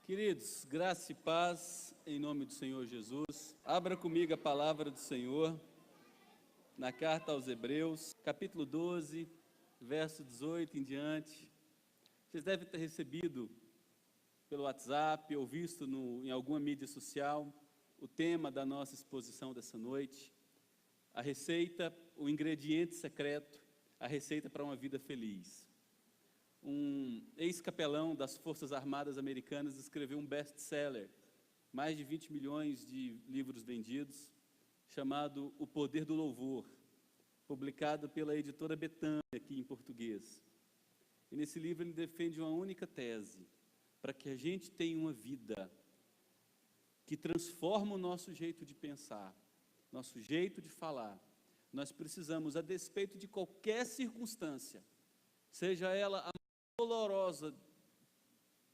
Queridos, graça e paz em nome do Senhor Jesus. Abra comigo a palavra do Senhor na carta aos Hebreus, capítulo 12, verso 18 em diante. Vocês devem ter recebido pelo WhatsApp ou visto em alguma mídia social o tema da nossa exposição dessa noite, a receita, o ingrediente secreto, a receita para uma vida feliz. Um ex-capelão das Forças Armadas Americanas escreveu um best-seller, mais de 20 milhões de livros vendidos, chamado O Poder do Louvor, publicado pela editora Betânia, aqui em português. E nesse livro ele defende uma única tese: para que a gente tenha uma vida que transforma o nosso jeito de pensar, nosso jeito de falar, nós precisamos, a despeito de qualquer circunstância, seja ela a dolorosa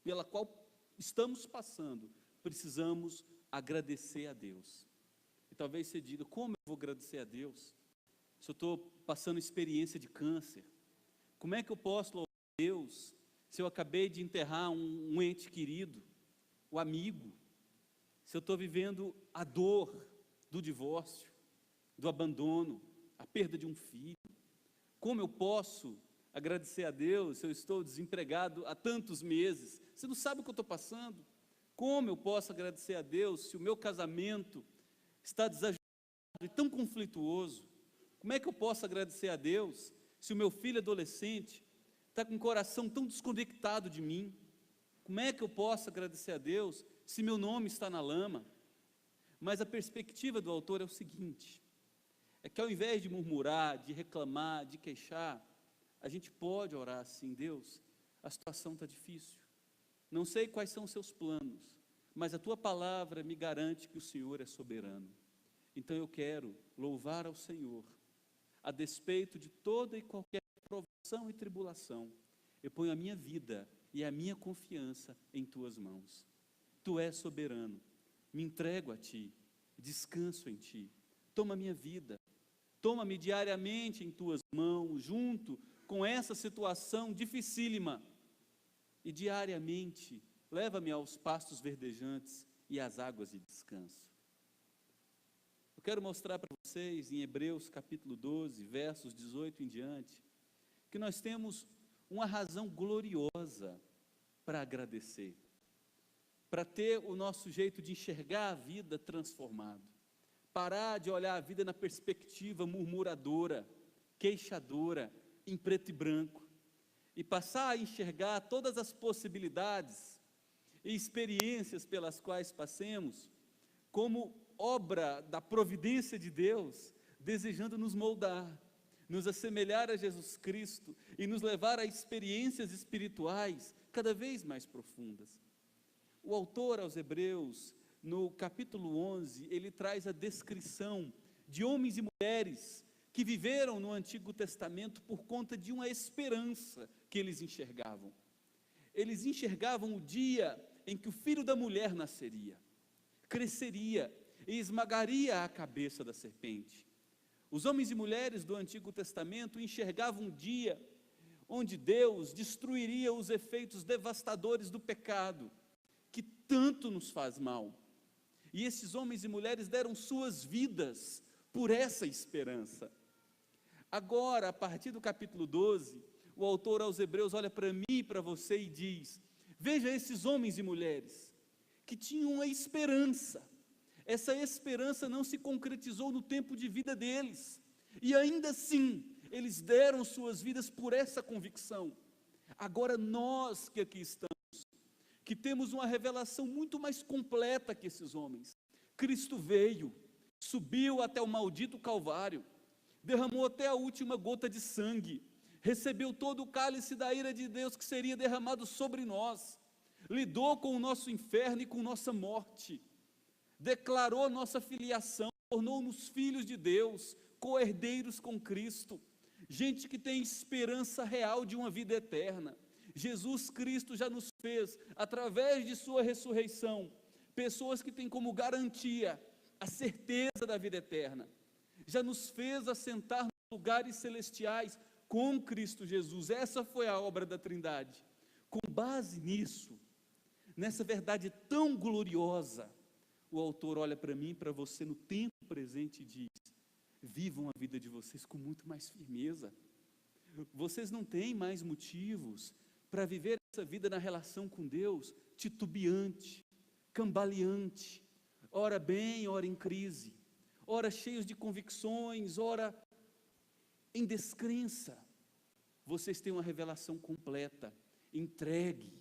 pela qual estamos passando, precisamos agradecer a Deus. E talvez você diga: como eu vou agradecer a Deus se eu estou passando experiência de câncer? Como é que eu posso louvar a Deus se eu acabei de enterrar um ente querido, o amigo? Se eu estou vivendo a dor do divórcio, do abandono, a perda de um filho? Como eu posso agradecer a Deus se eu estou desempregado há tantos meses? Você não sabe o que eu estou passando. Como eu posso agradecer a Deus se o meu casamento está desajustado e tão conflituoso? Como é que eu posso agradecer a Deus se o meu filho adolescente está com o coração tão desconectado de mim? Como é que eu posso agradecer a Deus se meu nome está na lama? Mas a perspectiva do autor é o seguinte: é que ao invés de murmurar, de reclamar, de queixar, a gente pode orar assim: Deus, a situação está difícil, não sei quais são os seus planos, mas a tua palavra me garante que o Senhor é soberano. Então eu quero louvar ao Senhor, a despeito de toda e qualquer provação e tribulação. Eu ponho a minha vida e a minha confiança em tuas mãos. Tu és soberano, me entrego a ti, descanso em ti. Toma minha vida, toma-me diariamente em tuas mãos, junto com essa situação dificílima, e diariamente leva-me aos pastos verdejantes e às águas de descanso. Eu quero mostrar para vocês em Hebreus capítulo 12, versos 18 em diante, que nós temos uma razão gloriosa para agradecer, para ter o nosso jeito de enxergar a vida transformado, parar de olhar a vida na perspectiva murmuradora, queixadora, em preto e branco, e passar a enxergar todas as possibilidades e experiências pelas quais passemos como obra da providência de Deus, desejando nos moldar, nos assemelhar a Jesus Cristo e nos levar a experiências espirituais cada vez mais profundas. O autor aos Hebreus, no capítulo 11, ele traz a descrição de homens e mulheres que viveram no Antigo Testamento por conta de uma esperança que eles enxergavam. Eles enxergavam o dia em que o filho da mulher nasceria, cresceria e esmagaria a cabeça da serpente. Os homens e mulheres do Antigo Testamento enxergavam um dia onde Deus destruiria os efeitos devastadores do pecado, que tanto nos faz mal. E esses homens e mulheres deram suas vidas por essa esperança. Agora, a partir do capítulo 12, o autor aos Hebreus olha para mim e para você e diz: veja esses homens e mulheres que tinham uma esperança. Essa esperança não se concretizou no tempo de vida deles, e ainda assim, eles deram suas vidas por essa convicção. Agora nós que aqui estamos, que temos uma revelação muito mais completa que esses homens, Cristo veio, subiu até o maldito Calvário, derramou até a última gota de sangue, recebeu todo o cálice da ira de Deus que seria derramado sobre nós, lidou com o nosso inferno e com nossa morte, declarou nossa filiação, tornou-nos filhos de Deus, co-herdeiros com Cristo, gente que tem esperança real de uma vida eterna. Jesus Cristo já nos fez, através de sua ressurreição, pessoas que têm como garantia a certeza da vida eterna. Já nos fez assentar nos lugares celestiais com Cristo Jesus. Essa foi a obra da Trindade. Com base nisso, nessa verdade tão gloriosa, o autor olha para mim e para você no tempo presente e diz: vivam a vida de vocês com muito mais firmeza. Vocês não têm mais motivos para viver essa vida na relação com Deus titubeante, cambaleante, ora bem, ora em crise, ora cheios de convicções, ora em descrença. Vocês têm uma revelação completa, entregue,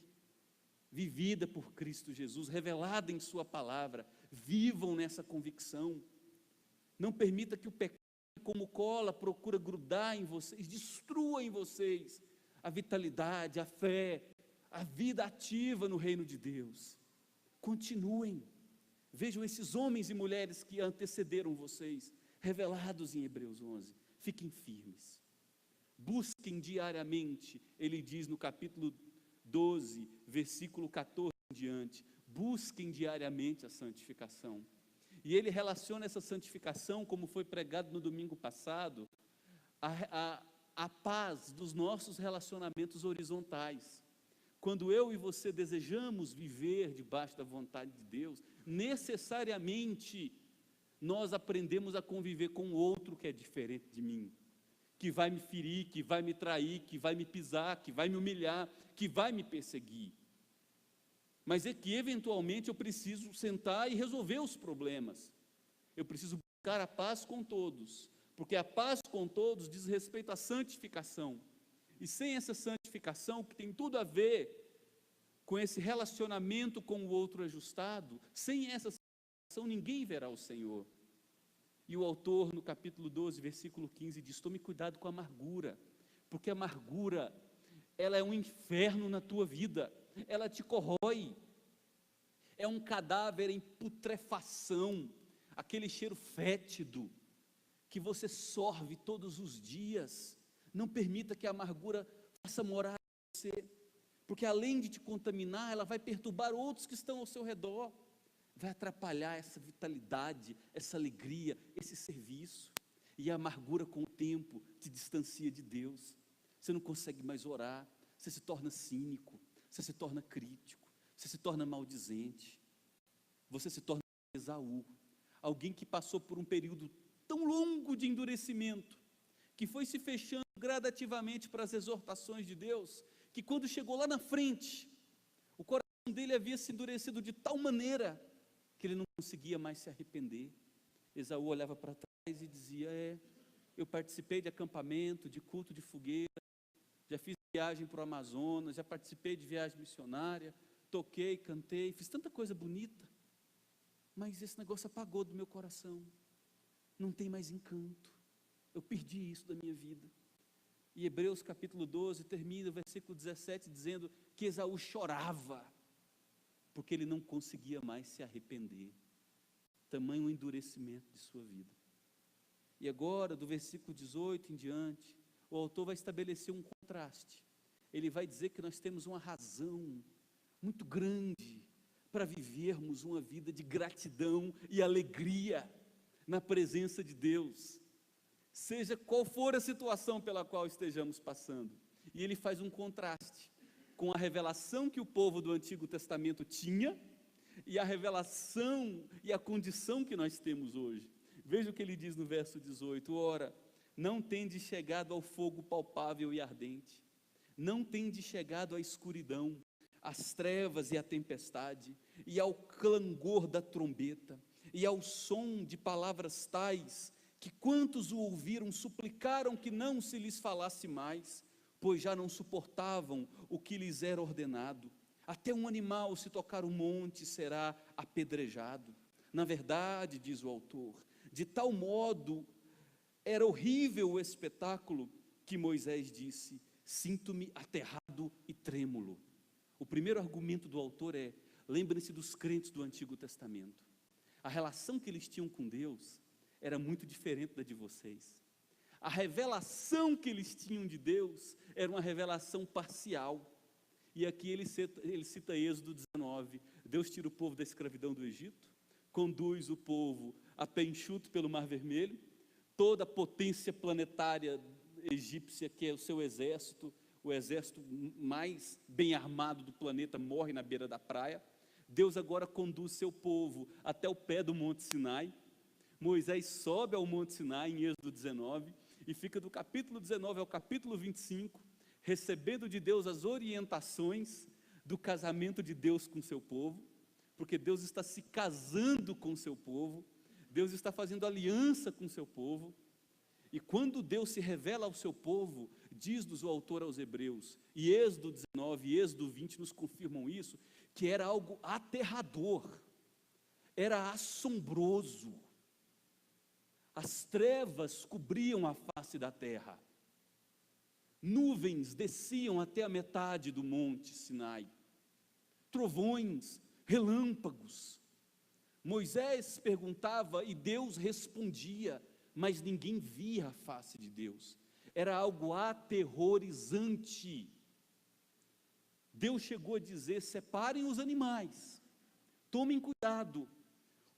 vivida por Cristo Jesus, revelada em sua palavra. Vivam nessa convicção. Não permita que o pecado, como cola, procura grudar em vocês, destrua em vocês a vitalidade, a fé, a vida ativa no reino de Deus. Continuem. Vejam esses homens e mulheres que antecederam vocês, revelados em Hebreus 11. Fiquem firmes. Busquem diariamente, ele diz no capítulo 12, versículo 14 em diante, busquem diariamente a santificação. E ele relaciona essa santificação, como foi pregado no domingo passado, a paz dos nossos relacionamentos horizontais. Quando eu e você desejamos viver debaixo da vontade de Deus, necessariamente nós aprendemos a conviver com o outro que é diferente de mim, que vai me ferir, que vai me trair, que vai me pisar, que vai me humilhar, que vai me perseguir. Mas é que eventualmente eu preciso sentar e resolver os problemas. Eu preciso buscar a paz com todos, porque a paz com todos diz respeito à santificação. E sem essa santificação, que tem tudo a ver com esse relacionamento com o outro ajustado, sem essa santificação ninguém verá o Senhor. E o autor no capítulo 12, versículo 15 diz: tome cuidado com a amargura, porque a amargura, ela é um inferno na tua vida, ela te corrói, é um cadáver em putrefação, aquele cheiro fétido, que você sorve todos os dias. Não permita que a amargura faça morar em você, porque além de te contaminar, ela vai perturbar outros que estão ao seu redor, vai atrapalhar essa vitalidade, essa alegria, esse serviço. E a amargura com o tempo te distancia de Deus, você não consegue mais orar, você se torna cínico, você se torna crítico, você se torna maldizente, você se torna Esaú, alguém que passou por um período tão longo de endurecimento, que foi se fechando gradativamente para as exortações de Deus, que quando chegou lá na frente, o coração dele havia se endurecido de tal maneira, que ele não conseguia mais se arrepender. Esaú olhava para trás e dizia: eu participei de acampamento, de culto de fogueira, já fiz viagem para o Amazonas, já participei de viagem missionária, toquei, cantei, fiz tanta coisa bonita, mas esse negócio apagou do meu coração, não tem mais encanto, eu perdi isso da minha vida. E Hebreus capítulo 12 termina o versículo 17 dizendo que Esaú chorava, porque ele não conseguia mais se arrepender, tamanho endurecimento de sua vida. E agora, do versículo 18 em diante, o autor vai estabelecer um contraste. Ele vai dizer que nós temos uma razão muito grande para vivermos uma vida de gratidão e alegria na presença de Deus, seja qual for a situação pela qual estejamos passando. E ele faz um contraste com a revelação que o povo do Antigo Testamento tinha e a revelação e a condição que nós temos hoje. Veja o que ele diz no verso 18: ora, não tendes chegado ao fogo palpável e ardente, não tendes chegado à escuridão, às trevas e à tempestade, e ao clangor da trombeta, e ao som de palavras tais, que quantos o ouviram suplicaram que não se lhes falasse mais, pois já não suportavam o que lhes era ordenado. Até um animal, se tocar o monte, será apedrejado. Na verdade, diz o autor, de tal modo era horrível o espetáculo, que Moisés disse: sinto-me aterrado e trêmulo. O primeiro argumento do autor é: lembrem-se dos crentes do Antigo Testamento. A relação que eles tinham com Deus era muito diferente da de vocês. A revelação que eles tinham de Deus era uma revelação parcial. E aqui ele cita Êxodo 19, Deus tira o povo da escravidão do Egito, conduz o povo a pé enxuto pelo Mar Vermelho, toda a potência planetária egípcia, que é o seu exército, o exército mais bem armado do planeta morre na beira da praia. Deus agora conduz seu povo até o pé do Monte Sinai. Moisés sobe ao Monte Sinai em Êxodo 19 e fica do capítulo 19 ao capítulo 25, recebendo de Deus as orientações do casamento de Deus com seu povo, porque Deus está se casando com seu povo, Deus está fazendo aliança com seu povo. E quando Deus se revela ao seu povo, diz-nos o autor aos Hebreus, e Êxodo 19 e Êxodo 20 nos confirmam isso, que era algo aterrador, era assombroso. As trevas cobriam a face da terra, nuvens desciam até a metade do monte Sinai, trovões, relâmpagos. Moisés perguntava e Deus respondia, mas ninguém via a face de Deus. Era algo aterrorizante. Deus chegou a dizer: separem os animais, tomem cuidado,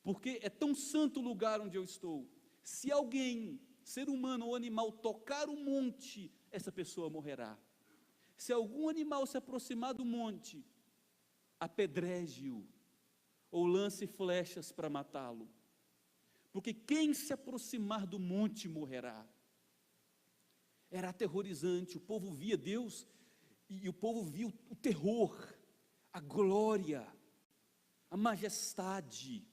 porque é tão santo o lugar onde eu estou. Se alguém, ser humano ou animal, tocar o monte, essa pessoa morrerá. Se algum animal se aproximar do monte, apedreje-o, ou lance flechas para matá-lo, porque quem se aproximar do monte morrerá. Era aterrorizante, o povo via Deus, e o povo via o terror, a glória, a majestade,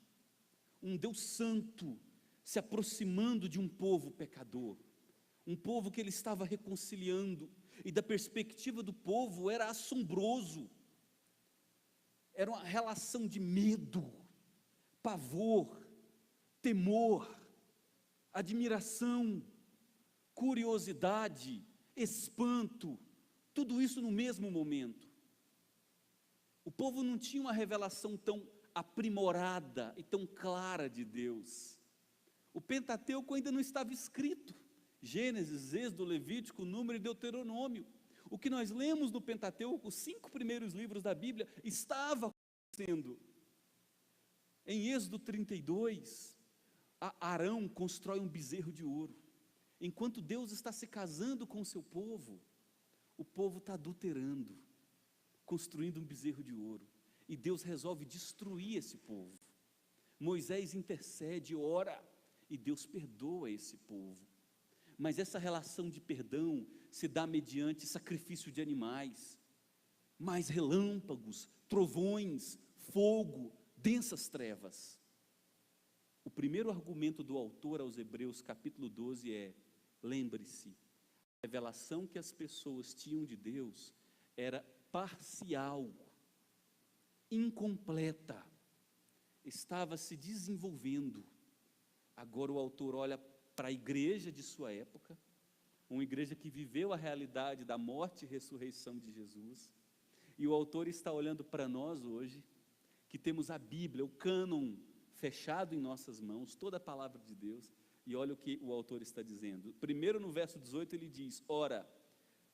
um Deus santo, se aproximando de um povo pecador, um povo que ele estava reconciliando, e da perspectiva do povo era assombroso, era uma relação de medo, pavor, temor, admiração, curiosidade, espanto, tudo isso no mesmo momento. O povo não tinha uma revelação tão aprimorada e tão clara de Deus. O Pentateuco ainda não estava escrito. Gênesis, Êxodo, Levítico, Número e Deuteronômio. O que nós lemos no Pentateuco, os 5 primeiros livros da Bíblia, estava acontecendo. Em Êxodo 32, Arão constrói um bezerro de ouro. Enquanto Deus está se casando com o seu povo, o povo está adulterando, construindo um bezerro de ouro. E Deus resolve destruir esse povo. Moisés intercede, ora, e Deus perdoa esse povo. Mas essa relação de perdão se dá mediante sacrifício de animais, mais relâmpagos, trovões, fogo, densas trevas. O primeiro argumento do autor aos Hebreus, capítulo 12, é: lembre-se, a revelação que as pessoas tinham de Deus era parcial, incompleta, estava se desenvolvendo. Agora o autor olha para a igreja de sua época, uma igreja que viveu a realidade da morte e ressurreição de Jesus, e o autor está olhando para nós hoje, que temos a Bíblia, o cânon fechado em nossas mãos, toda a palavra de Deus, e olha o que o autor está dizendo. Primeiro, no verso 18, ele diz: ora,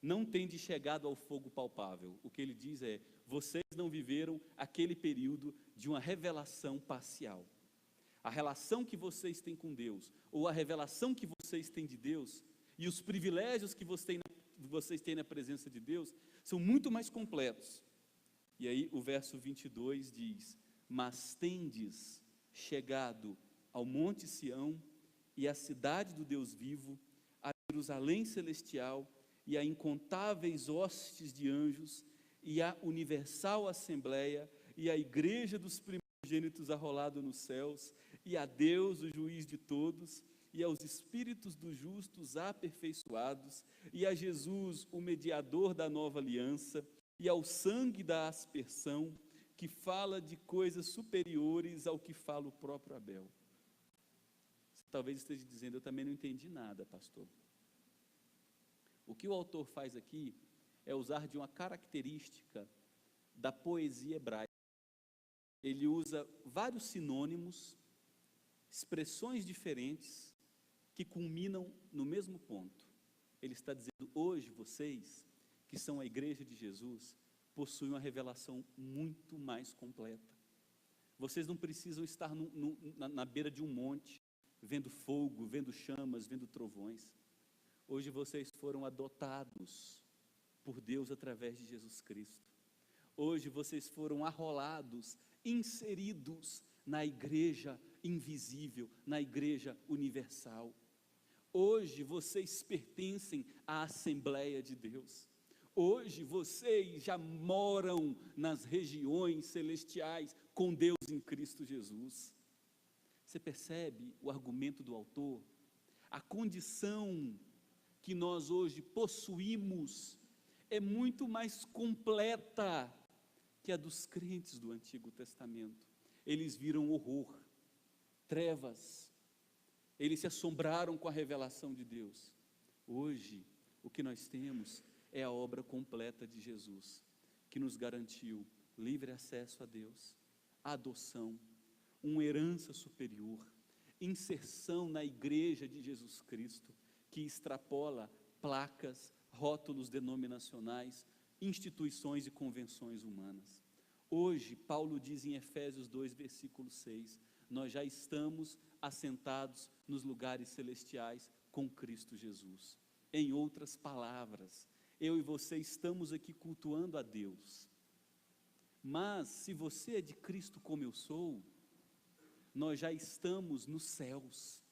não tendes chegado ao fogo palpável. O que ele diz é: vocês não viveram aquele período de uma revelação parcial. A relação que vocês têm com Deus, ou a revelação que vocês têm de Deus, e os privilégios que vocês têm na presença de Deus, são muito mais completos. E aí o verso 22 diz: mas tendes chegado ao monte Sião, e à cidade do Deus vivo, a Jerusalém celestial, e a incontáveis hostes de anjos, e a universal assembleia, e a igreja dos primogênitos arrolado nos céus, e a Deus, o juiz de todos, e aos espíritos dos justos aperfeiçoados, e a Jesus, o mediador da nova aliança, e ao sangue da aspersão, que fala de coisas superiores ao que fala o próprio Abel. Você talvez esteja dizendo: eu também não entendi nada, pastor. O que o autor faz aqui é usar de uma característica da poesia hebraica. Ele usa vários sinônimos, expressões diferentes, que culminam no mesmo ponto. Ele está dizendo: hoje vocês, que são a igreja de Jesus, possuem uma revelação muito mais completa. Vocês não precisam estar na beira de um monte, vendo fogo, vendo chamas, vendo trovões. Hoje vocês foram adotados por Deus através de Jesus Cristo. Hoje vocês foram arrolados, inseridos na igreja invisível, na igreja universal. Hoje vocês pertencem à Assembleia de Deus. Hoje vocês já moram nas regiões celestiais com Deus em Cristo Jesus. Você percebe o argumento do autor? A condição que nós hoje possuímos é muito mais completa que a dos crentes do Antigo Testamento. Eles viram horror, trevas, eles se assombraram com a revelação de Deus. Hoje, o que nós temos é a obra completa de Jesus, que nos garantiu livre acesso a Deus, adoção, uma herança superior, inserção na igreja de Jesus Cristo, que extrapola placas, rótulos denominacionais, instituições e convenções humanas. Hoje, Paulo diz em Efésios 2, versículo 6, nós já estamos assentados nos lugares celestiais com Cristo Jesus. Em outras palavras, eu e você estamos aqui cultuando a Deus. Mas, se você é de Cristo como eu sou, nós já estamos nos céus,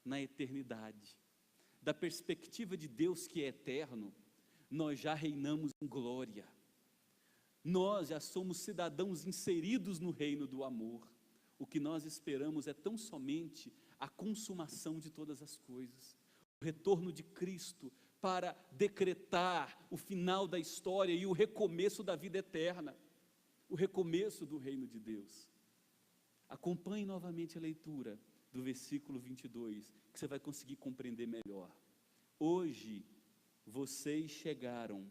na eternidade. Da perspectiva de Deus que é eterno, nós já reinamos em glória. Nós já somos cidadãos inseridos no reino do amor. O que nós esperamos é tão somente a consumação de todas as coisas, o retorno de Cristo para decretar o final da história e o recomeço da vida eterna, o recomeço do reino de Deus. Acompanhe novamente a leitura do versículo 22, que você vai conseguir compreender melhor. Hoje, vocês chegaram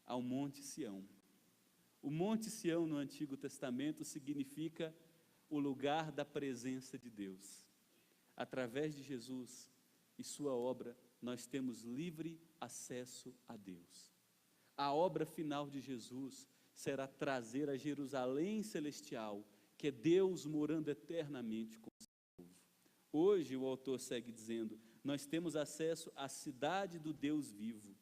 ao Monte Sião. O Monte Sião no Antigo Testamento significa o lugar da presença de Deus. Através de Jesus e sua obra, nós temos livre acesso a Deus. A obra final de Jesus será trazer a Jerusalém celestial, que é Deus morando eternamente com o seu povo. Hoje o autor segue dizendo, nós temos acesso à cidade do Deus vivo,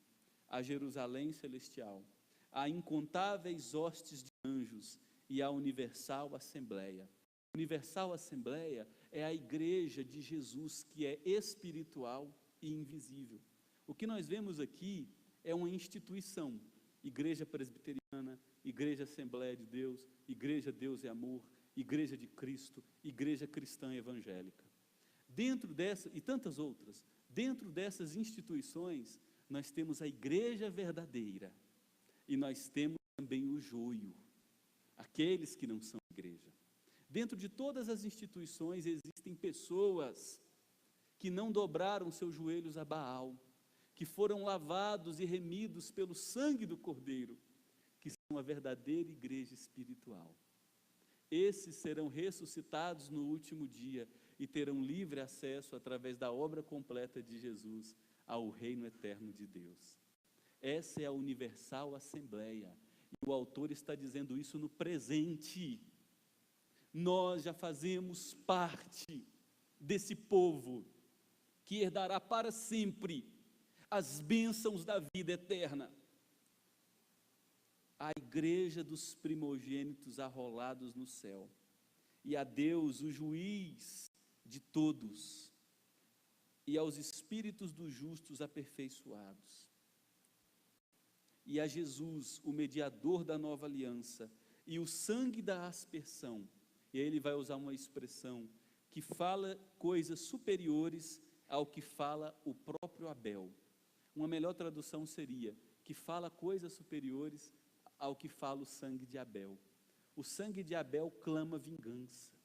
a Jerusalém celestial, a incontáveis hostes de anjos e a universal assembleia. A universal assembleia é a igreja de Jesus, que é espiritual e invisível. O que nós vemos aqui é uma instituição, Igreja Presbiteriana, Igreja Assembleia de Deus, Igreja Deus e Amor, Igreja de Cristo, Igreja Cristã Evangélica. Dentro dessa, e tantas outras, dentro dessas instituições, nós temos a igreja verdadeira, e nós temos também o joio, aqueles que não são igreja. Dentro de todas as instituições existem pessoas que não dobraram seus joelhos a Baal, que foram lavados e remidos pelo sangue do Cordeiro, que são a verdadeira igreja espiritual. Esses serão ressuscitados no último dia e terão livre acesso, através da obra completa de Jesus, ao reino eterno de Deus. Essa é a universal assembleia, e o autor está dizendo isso no presente. Nós já fazemos parte desse povo, que herdará para sempre as bênçãos da vida eterna. A igreja dos primogênitos arrolados no céu, e a Deus, o juiz de todos, e aos espíritos dos justos aperfeiçoados, e a Jesus, o mediador da nova aliança, e o sangue da aspersão. E aí ele vai usar uma expressão que fala coisas superiores ao que fala o próprio Abel. Uma melhor tradução seria, que fala coisas superiores ao que fala o sangue de Abel. O sangue de Abel clama vingança.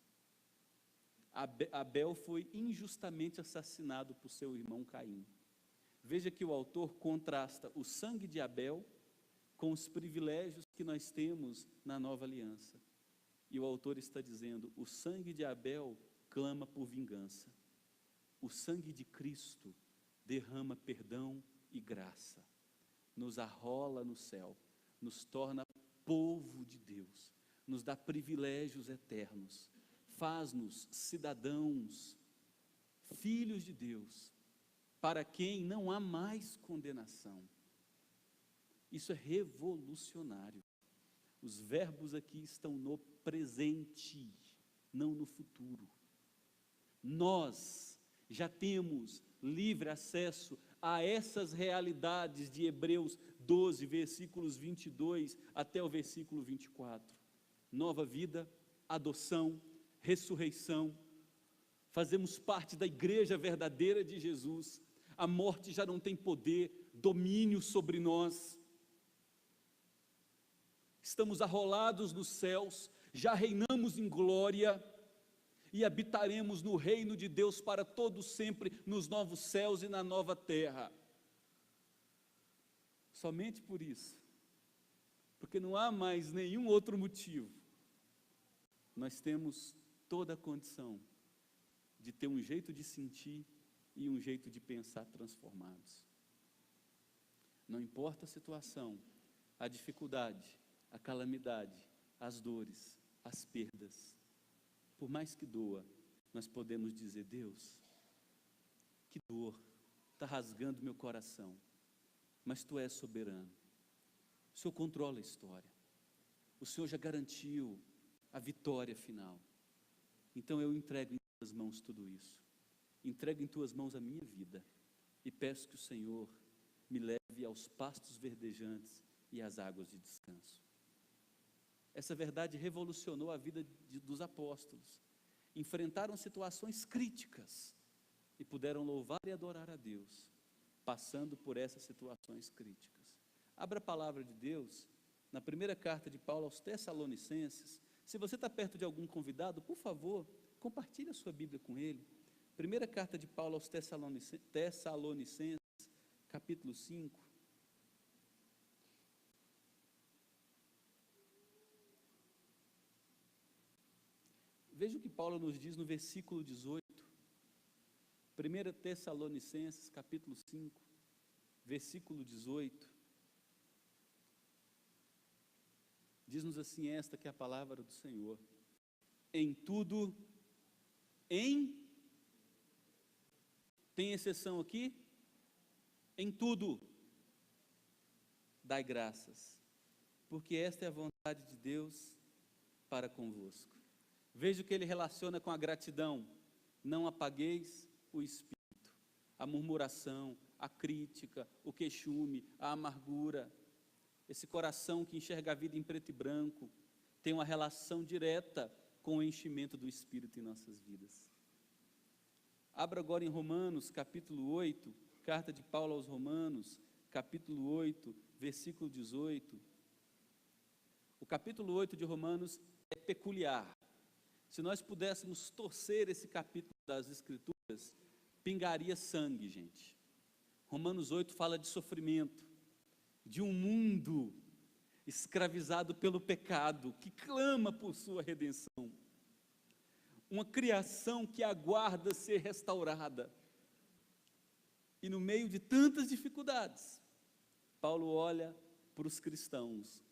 Abel foi injustamente assassinado por seu irmão Caim. Veja que o autor contrasta o sangue de Abel com os privilégios que nós temos na nova aliança. E o autor está dizendo, o sangue de Abel clama por vingança. O sangue de Cristo derrama perdão e graça, nos arrola no céu, nos torna povo de Deus, nos dá privilégios eternos, faz-nos cidadãos, filhos de Deus, para quem não há mais condenação. Isso é revolucionário. Os verbos aqui estão no presente, não no futuro. Nós já temos livre acesso a essas realidades de Hebreus 12, versículos 22 até o versículo 24. Nova vida, adoção, ressurreição. Fazemos parte da igreja verdadeira de Jesus. A morte já não tem poder, domínio sobre nós. Estamos arrolados nos céus, já reinamos em glória e habitaremos no reino de Deus para todo sempre, nos novos céus e na nova terra. Somente por isso, porque não há mais nenhum outro motivo, nós temos toda a condição de ter um jeito de sentir e um jeito de pensar transformados. Não importa a situação, a dificuldade, a calamidade, as dores, as perdas, por mais que doa, nós podemos dizer: Deus, que dor, está rasgando meu coração, mas Tu és soberano, o Senhor controla a história, o Senhor já garantiu a vitória final, então eu entrego em Tuas mãos tudo isso, entrego em Tuas mãos a minha vida, e peço que o Senhor me leve aos pastos verdejantes e às águas de descanso. Essa verdade revolucionou a vida dos apóstolos. Enfrentaram situações críticas e puderam louvar e adorar a Deus, passando por essas situações críticas. Abra a palavra de Deus na primeira carta de Paulo aos Tessalonicenses. Se você está perto de algum convidado, por favor, compartilhe a sua Bíblia com ele. Primeira carta de Paulo aos Tessalonicenses, capítulo 5. Veja o que Paulo nos diz no versículo 18, 1 Tessalonicenses, capítulo 5, versículo 18, diz-nos assim esta que é a palavra do Senhor: em tudo, tem exceção aqui? Em tudo, dai graças, porque esta é a vontade de Deus para convosco. Veja o que ele relaciona com a gratidão: não apagueis o espírito, a murmuração, a crítica, o queixume, a amargura. Esse coração que enxerga a vida em preto e branco tem uma relação direta com o enchimento do Espírito em nossas vidas. Abra agora em Romanos, capítulo 8, carta de Paulo aos Romanos, capítulo 8, versículo 18. O capítulo 8 de Romanos é peculiar. Se nós pudéssemos torcer esse capítulo das Escrituras, pingaria sangue, gente. Romanos 8 fala de sofrimento, de um mundo escravizado pelo pecado, que clama por sua redenção. Uma criação que aguarda ser restaurada. E no meio de tantas dificuldades, Paulo olha para os cristãos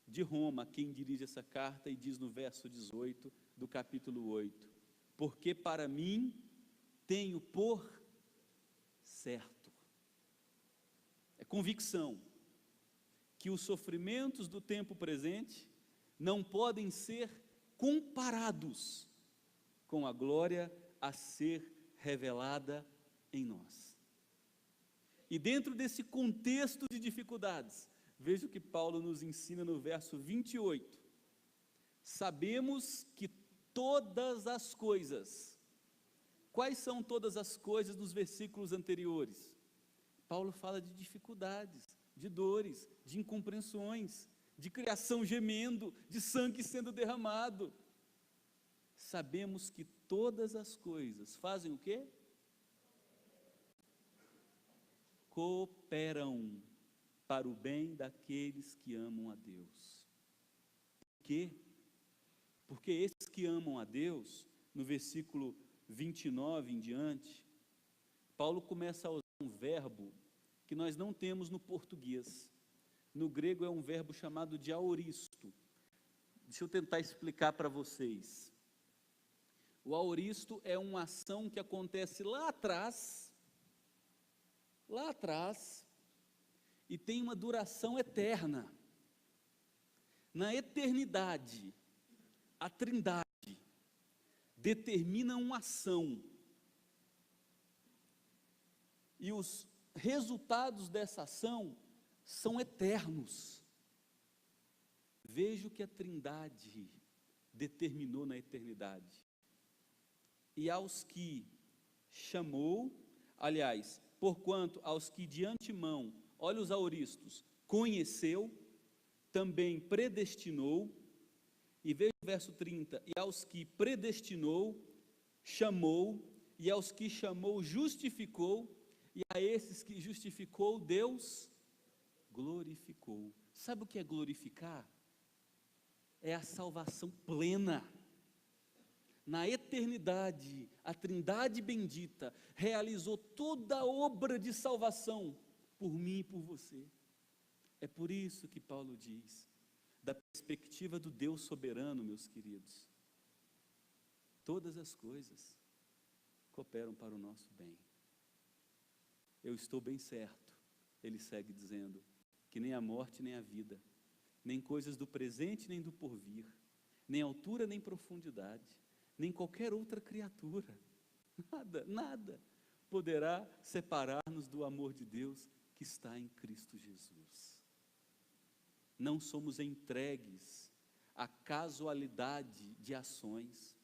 de Roma, quem dirige essa carta, e diz no verso 18 do capítulo 8: porque para mim tenho por certo, é convicção, que os sofrimentos do tempo presente não podem ser comparados com a glória a ser revelada em nós. E dentro desse contexto de dificuldades, veja o que Paulo nos ensina no verso 28. Sabemos que todas as coisas, quais são todas as coisas nos versículos anteriores? Paulo fala de dificuldades, de dores, de incompreensões, de criação gemendo, de sangue sendo derramado. Sabemos que todas as coisas fazem o quê? Cooperam para o bem daqueles que amam a Deus. Por quê? Porque esses que amam a Deus, no versículo 29 em diante, Paulo começa a usar um verbo que nós não temos no português. No grego é um verbo chamado de aoristo. Deixa eu tentar explicar para vocês. O aoristo é uma ação que acontece lá atrás, e tem uma duração eterna. Na eternidade, a Trindade determina uma ação, e os resultados dessa ação são eternos. Veja o que a Trindade determinou na eternidade. E aos que chamou, aliás, porquanto aos que de antemão, olha os aoristos, conheceu, também predestinou, e veja o verso 30, e aos que predestinou, chamou, e aos que chamou, justificou, e a esses que justificou, Deus glorificou. Sabe o que é glorificar? É a salvação plena. Na eternidade, a Trindade bendita realizou toda a obra de salvação por mim e por você. É por isso que Paulo diz, da perspectiva do Deus soberano, meus queridos, todas as coisas cooperam para o nosso bem. Eu estou bem certo, ele segue dizendo, que nem a morte nem a vida, nem coisas do presente nem do porvir, nem altura nem profundidade, nem qualquer outra criatura, nada poderá separar-nos do amor de Deus que está em Cristo Jesus. Não somos entregues à casualidade de ações.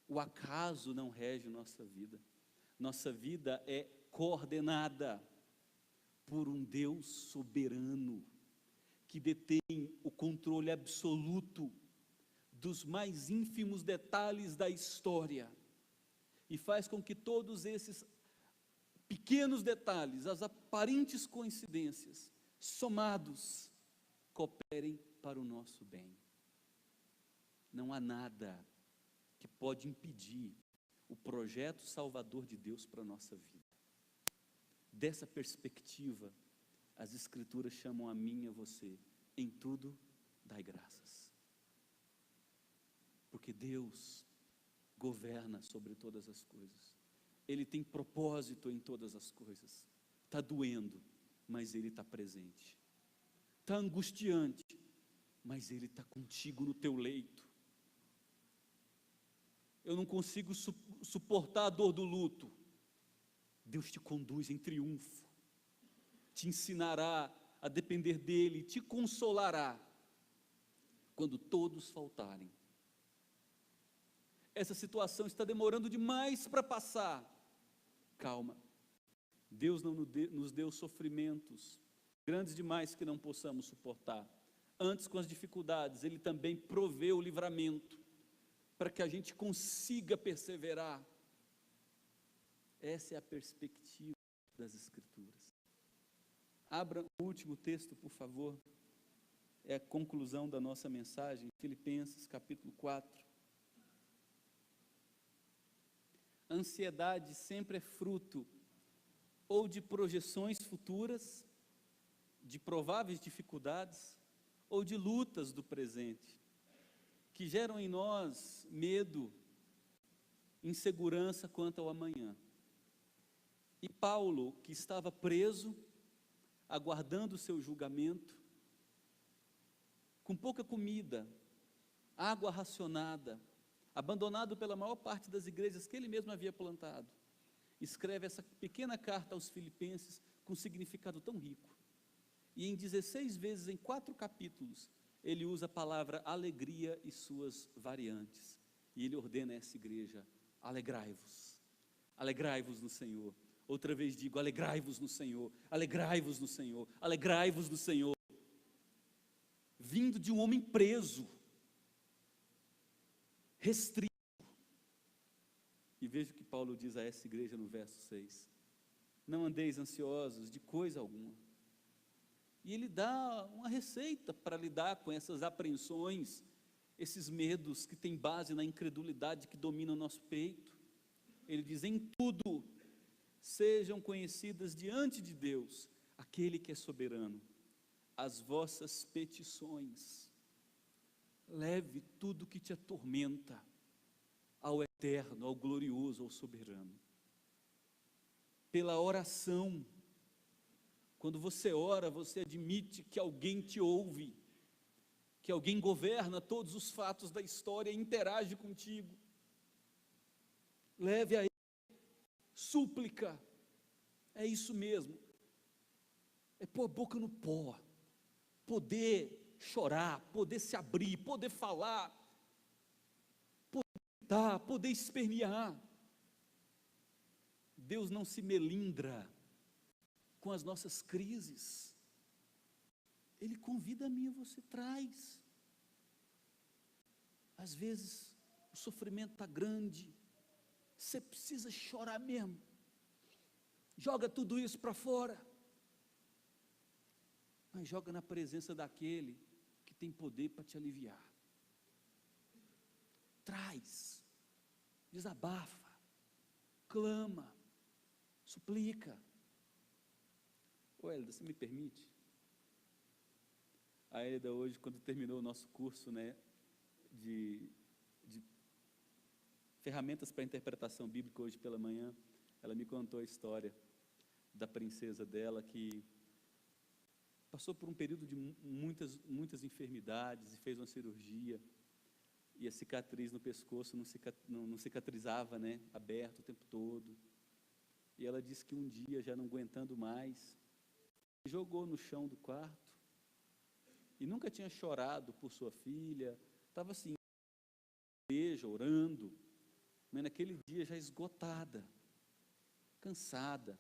O acaso não rege nossa vida. Nossa vida é coordenada por um Deus soberano, que detém o controle absoluto dos mais ínfimos detalhes da história, e faz com que todos esses pequenos detalhes, as aparentes coincidências, somados, cooperem para o nosso bem. Não há nada que pode impedir o projeto salvador de Deus para a nossa vida. Dessa perspectiva, as Escrituras chamam a mim e a você, em tudo dai graças. Porque Deus governa sobre todas as coisas. Ele tem propósito em todas as coisas. Está doendo, mas Ele está presente. Está angustiante, mas Ele está contigo no teu leito. Eu não consigo suportar a dor do luto. Deus te conduz em triunfo, te ensinará a depender dEle, te consolará quando todos faltarem. Essa situação está demorando demais para passar. Calma, Deus não nos deu sofrimentos grandes demais que não possamos suportar. Antes, com as dificuldades, Ele também proveu o livramento, para que a gente consiga perseverar. Essa é a perspectiva das Escrituras. Abra o último texto, por favor. É a conclusão da nossa mensagem, Filipenses capítulo 4. Ansiedade sempre é fruto ou de projeções futuras, de prováveis dificuldades, ou de lutas do presente, que geram em nós medo, insegurança quanto ao amanhã. E Paulo, que estava preso, aguardando o seu julgamento, com pouca comida, água racionada, abandonado pela maior parte das igrejas que ele mesmo havia plantado, escreve essa pequena carta aos Filipenses com significado tão rico. E em 16 vezes, em 4 capítulos, ele usa a palavra alegria e suas variantes. E ele ordena a essa igreja: alegrai-vos, alegrai-vos no Senhor. Outra vez digo: alegrai-vos no Senhor, alegrai-vos no Senhor, alegrai-vos no Senhor. Vindo de um homem preso, restrito. E veja o que Paulo diz a essa igreja no verso 6: não andeis ansiosos de coisa alguma. E ele dá uma receita para lidar com essas apreensões, esses medos que têm base na incredulidade que domina o nosso peito. Ele diz: em tudo sejam conhecidas diante de Deus, aquele que é soberano, as vossas petições. Leve tudo que te atormenta ao eterno, ao glorioso, ao soberano. Pela oração, Quando você ora, você admite que alguém te ouve, que alguém governa todos os fatos da história e interage contigo. Leve a Ele súplica, é isso mesmo, é pôr a boca no pó, poder chorar, poder se abrir, poder falar, poder gritar, poder espernear. Deus não se melindra com as nossas crises, Ele convida a mim e você, traz. Às vezes o sofrimento está grande, você precisa chorar mesmo, joga tudo isso para fora, mas joga na presença daquele que tem poder para te aliviar. Traz, desabafa, clama, suplica. Ô Hélida, você me permite? A Hélida hoje, quando terminou o nosso curso, né, de ferramentas para interpretação bíblica, hoje pela manhã, ela me contou a história da princesa dela, que passou por um período de muitas enfermidades e fez uma cirurgia, e a cicatriz no pescoço não cicatrizava, né, aberto o tempo todo. E ela disse que um dia, já não aguentando mais, jogou no chão do quarto, e nunca tinha chorado por sua filha, estava assim, orando, mas naquele dia já esgotada, cansada,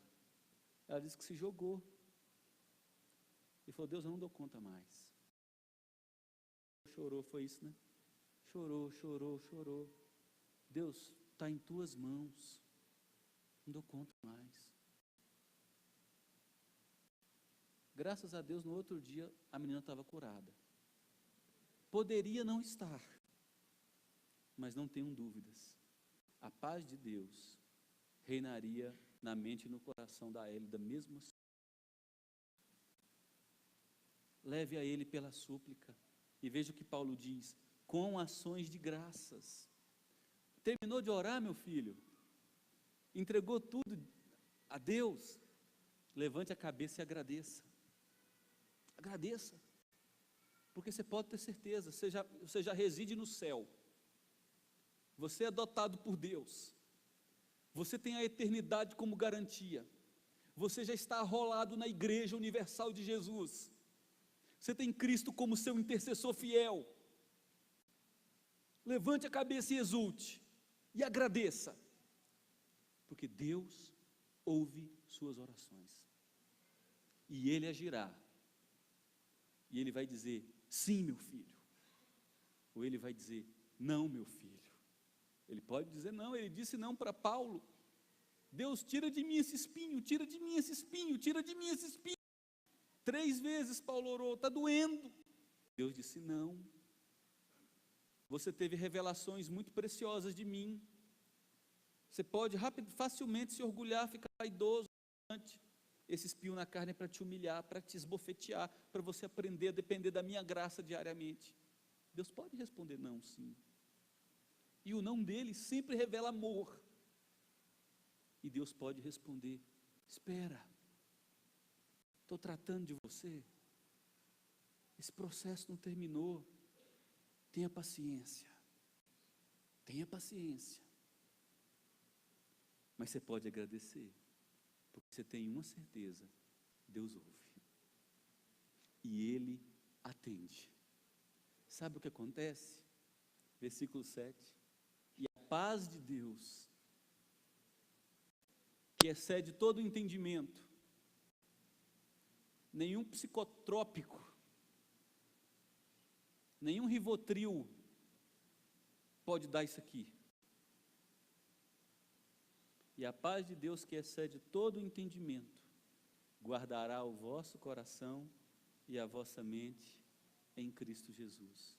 ela disse que se jogou, e falou: Deus, eu não dou conta mais. Chorou, foi isso, né? Chorou. Deus, está em tuas mãos, não dou conta mais. Graças a Deus, no outro dia, a menina estava curada. Poderia não estar, mas não tenham dúvidas, a paz de Deus reinaria na mente e no coração da Hélida, mesmo assim. Leve a Ele pela súplica, e veja o que Paulo diz: com ações de graças. Terminou de orar, meu filho? Entregou tudo a Deus? Levante a cabeça e agradeça. Agradeça, porque você pode ter certeza, você já reside no céu, você é adotado por Deus, você tem a eternidade como garantia, você já está arrolado na igreja universal de Jesus, você tem Cristo como seu intercessor fiel. Levante a cabeça e exulte, e agradeça, porque Deus ouve suas orações, e Ele agirá, e Ele vai dizer: sim, meu filho, ou Ele vai dizer: não, meu filho. Ele pode dizer não, Ele disse não para Paulo: Deus, tira de mim esse espinho, tira de mim esse espinho, tira de mim esse espinho. 3 vezes Paulo orou: está doendo. Deus disse não. Você teve revelações muito preciosas de mim, você pode facilmente se orgulhar, ficar vaidoso. Esse espinho na carne é para te humilhar, para te esbofetear, para você aprender a depender da minha graça diariamente. Deus pode responder não, sim. E o não dele sempre revela amor. E Deus pode responder: espera, estou tratando de você, esse processo não terminou, tenha paciência, mas você pode agradecer, porque você tem uma certeza: Deus ouve, e Ele atende. Sabe o que acontece? Versículo 7, e a paz de Deus, que excede todo o entendimento, nenhum psicotrópico, nenhum Rivotril pode dar isso aqui. E a paz de Deus, que excede todo o entendimento, guardará o vosso coração e a vossa mente em Cristo Jesus.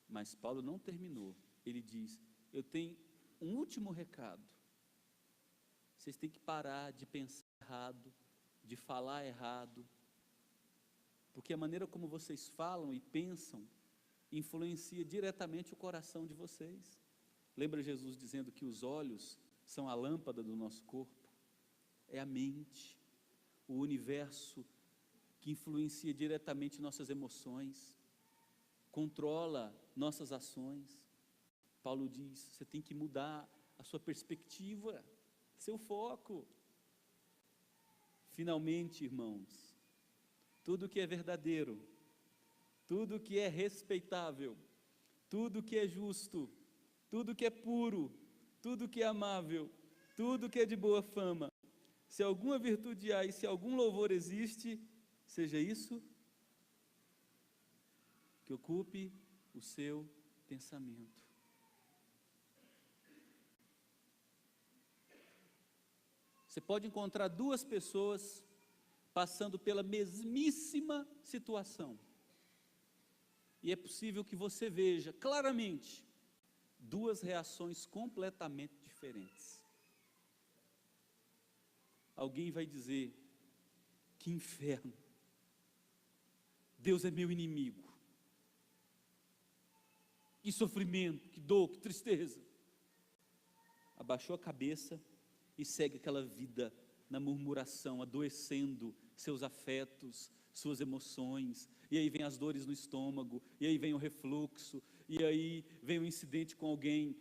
Mas Paulo não terminou, ele diz: eu tenho um último recado. Vocês têm que parar de pensar errado, de falar errado, porque a maneira como vocês falam e pensam influencia diretamente o coração de vocês. Lembra Jesus dizendo que os olhos são a lâmpada do nosso corpo? É a mente. o universo que influencia diretamente nossas emoções, controla nossas ações. Paulo diz, você tem que mudar a sua perspectiva, seu foco. Finalmente, irmãos, tudo que é verdadeiro, tudo que é respeitável, tudo que é justo, tudo que é puro, tudo que é amável, tudo que é de boa fama, se alguma virtude há e se algum louvor existe, seja isso que ocupe o seu pensamento. Você pode encontrar duas pessoas passando pela mesmíssima situação, e é possível que você veja claramente duas reações completamente diferentes. Alguém vai dizer, que inferno, Deus é meu inimigo, que sofrimento, que dor, que tristeza. Abaixou a cabeça e segue aquela vida na murmuração, adoecendo seus afetos, suas emoções, e aí vem as dores no estômago, e aí vem o refluxo, e aí vem o incidente com alguém,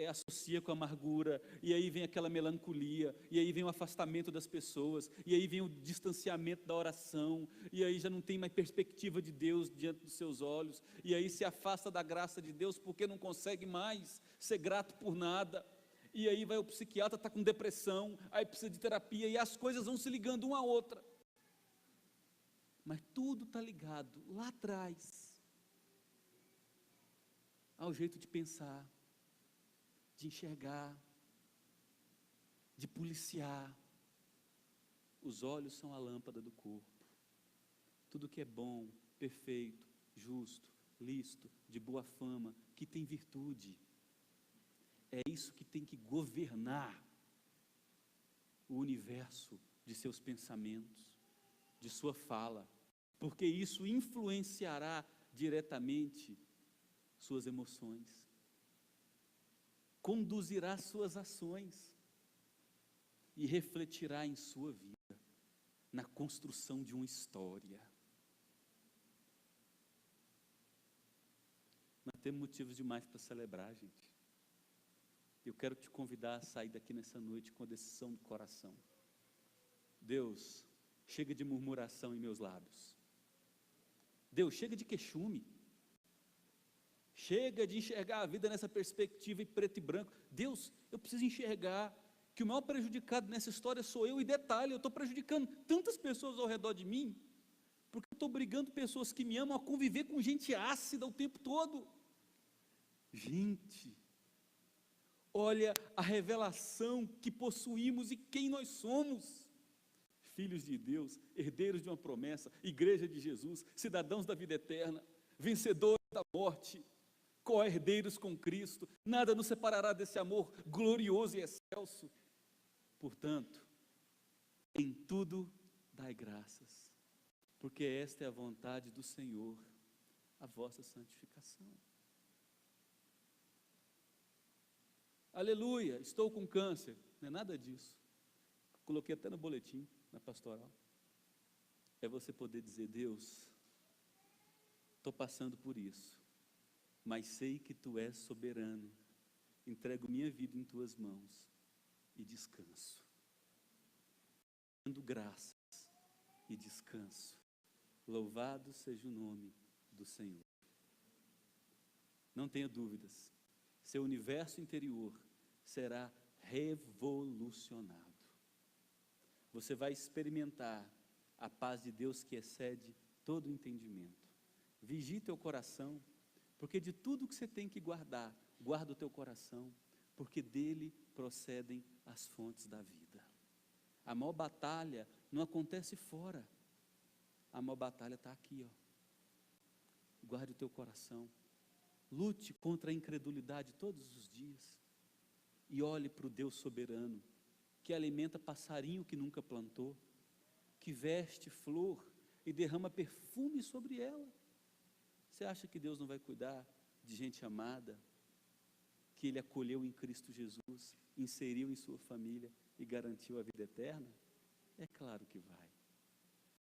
associa com a amargura, e aí vem aquela melancolia, e aí vem o afastamento das pessoas, e aí vem o distanciamento da oração, e aí já não tem mais perspectiva de Deus diante dos seus olhos, e aí se afasta da graça de Deus, porque não consegue mais ser grato por nada, e aí vai o psiquiatra, está com depressão, aí precisa de terapia, e as coisas vão se ligando uma à outra, mas tudo está ligado lá atrás, ao jeito de pensar, de enxergar, de policiar. Os olhos são a lâmpada do corpo. Tudo que é bom, perfeito, justo, lícito, de boa fama, que tem virtude, é isso que tem que governar o universo de seus pensamentos, de sua fala, porque isso influenciará diretamente suas emoções, conduzirá suas ações e refletirá em sua vida, na construção de uma história. Nós temos motivos demais para celebrar, gente. Eu quero te convidar a sair daqui nessa noite com a decisão do coração. Deus, chega de murmuração em meus lábios. Deus, chega de queixume. Chega de enxergar a vida nessa perspectiva em preto e branco. Deus, eu preciso enxergar que o maior prejudicado nessa história sou eu, e detalhe, eu estou prejudicando tantas pessoas ao redor de mim, porque eu estou obrigando pessoas que me amam a conviver com gente ácida o tempo todo. Gente, olha a revelação que possuímos e quem nós somos. Filhos de Deus, herdeiros de uma promessa, igreja de Jesus, cidadãos da vida eterna, vencedores da morte, co-herdeiros com Cristo, nada nos separará desse amor glorioso e excelso. Portanto, em tudo dai graças, porque esta é a vontade do Senhor, a vossa santificação. Aleluia, estou com câncer, não é nada disso, coloquei até no boletim, na pastoral, é você poder dizer, Deus, estou passando por isso, mas sei que Tu és soberano, entrego minha vida em Tuas mãos, e descanso, dando graças, e descanso, louvado seja o nome do Senhor. Não tenha dúvidas, seu universo interior será revolucionado, você vai experimentar a paz de Deus que excede todo o entendimento. Vigie teu coração, porque de tudo que você tem que guardar, guarda o teu coração, porque dele procedem as fontes da vida. A maior batalha não acontece fora, a maior batalha está aqui, ó. Guarde o teu coração, lute contra a incredulidade todos os dias, e olhe para o Deus soberano, que alimenta passarinho que nunca plantou, que veste flor e derrama perfume sobre ela. Você acha que Deus não vai cuidar de gente amada, que Ele acolheu em Cristo Jesus, inseriu em sua família e garantiu a vida eterna? É claro que vai.